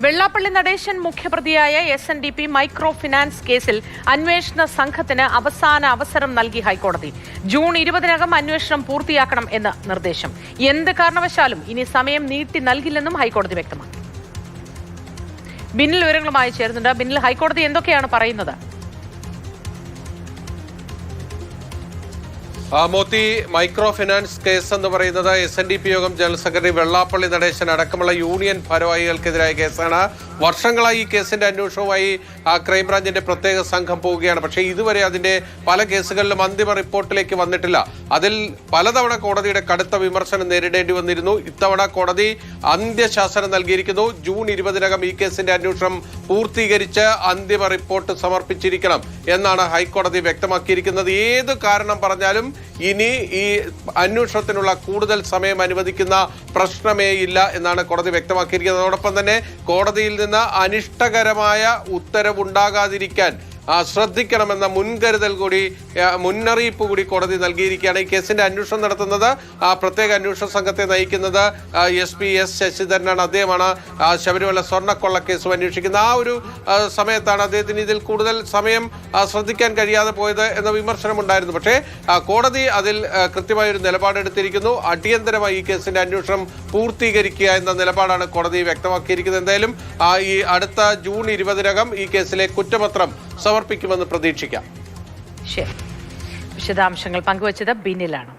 വെള്ളാപ്പള്ളി നടേശൻ മുഖ്യപ്രതിയായ SNDP micro finance കേസിൽ അന്വേഷണ സംഘത്തിന് അവസാന അവസരം നൽകി ഹൈക്കോടതി. ജൂൺ 20-നകം അന്വേഷണം പൂർത്തിയാക്കണം എന്ന് നിർദ്ദേശം. എന്ത് കാരണവശാലും ഇനി സമയം നീട്ടി നൽകില്ലെന്നും ഹൈക്കോടതി വ്യക്തമാക്കി. ബിന്നിൽ വിവരങ്ങളുമായി ചേരുന്നുണ്ട്. ബിന്നിൽ, ഹൈക്കോടതി എന്തൊക്കെയാണ് പറയുന്നത്? മോത്തി, മൈക്രോ ഫിനാൻസ് കേസ് എന്ന് പറയുന്നത് SNDP യോഗം ജനറൽ സെക്രട്ടറി വെള്ളാപ്പള്ളി നടേശൻ അടക്കമുള്ള യൂണിയൻ ഭാരവാഹികൾക്കെതിരായ കേസാണ്. വർഷങ്ങളായി ഈ കേസിന്റെ അന്വേഷണവുമായി ക്രൈംബ്രാഞ്ചിന്റെ പ്രത്യേക സംഘം പോവുകയാണ്. പക്ഷേ ഇതുവരെ അതിന്റെ പല കേസുകളിലും അന്തിമ റിപ്പോർട്ടിലേക്ക് വന്നിട്ടില്ല. അതിൽ പലതവണ കോടതിയുടെ കടുത്ത വിമർശനം നേരിടേണ്ടി വന്നിരുന്നു. ഇത്തവണ കോടതി അന്ത്യശാസനം നൽകിയിരിക്കുന്നു. ജൂൺ 20-നകം ഈ കേസിന്റെ അന്വേഷണം പൂർത്തീകരിച്ച് അന്തിമ റിപ്പോർട്ട് സമർപ്പിച്ചിരിക്കണം എന്നാണ് ഹൈക്കോടതി വ്യക്തമാക്കിയിരിക്കുന്നത്. ഏത് കാരണം പറഞ്ഞാലും ഇനി ഈ അന്വേഷണത്തിനുള്ള കൂടുതൽ സമയം അനുവദിക്കുന്ന പ്രശ്നമേ ഇല്ല എന്നാണ് കോടതി വ്യക്തമാക്കിയിരിക്കുന്നത്. അതോടൊപ്പം തന്നെ കോടതിയിൽ നിന്ന് അനിഷ്ടകരമായ ഉത്തരവുണ്ടാകാതിരിക്കാൻ ശ്രദ്ധിക്കണമെന്ന മുന്നറിയിപ്പ് കൂടി കോടതി നൽകിയിരിക്കുകയാണ്. ഈ കേസിന്റെ അന്വേഷണം നടത്തുന്നത് പ്രത്യേക അന്വേഷണ സംഘത്തെ നയിക്കുന്നത് SP S ശശിധരനാണ്. അദ്ദേഹമാണ് ശബരിമല സ്വർണ്ണക്കൊള്ള കേസും അന്വേഷിക്കുന്നത്. ആ ഒരു സമയത്താണ് അദ്ദേഹത്തിന് ഇതിൽ കൂടുതൽ സമയം ശ്രദ്ധിക്കാൻ കഴിയാതെ പോയത് എന്ന വിമർശനം ഉണ്ടായിരുന്നു. പക്ഷേ കോടതി അതിൽ കൃത്യമായൊരു നിലപാടെടുത്തിരിക്കുന്നു. അടിയന്തരമായി ഈ കേസിന്റെ അന്വേഷണം പൂർത്തീകരിക്കുക എന്ന നിലപാടാണ് കോടതി വ്യക്തമാക്കിയിരിക്കുന്നത്. എന്തായാലും ഈ അടുത്ത ജൂൺ 20-നകം ഈ കേസിലെ കുറ്റപത്രം സമർപ്പിക്കുമെന്ന് പ്രതീക്ഷിക്കാം. ശരി, വിശദാംശങ്ങൾ പങ്കുവച്ചത് ബിന്നിലാണ്.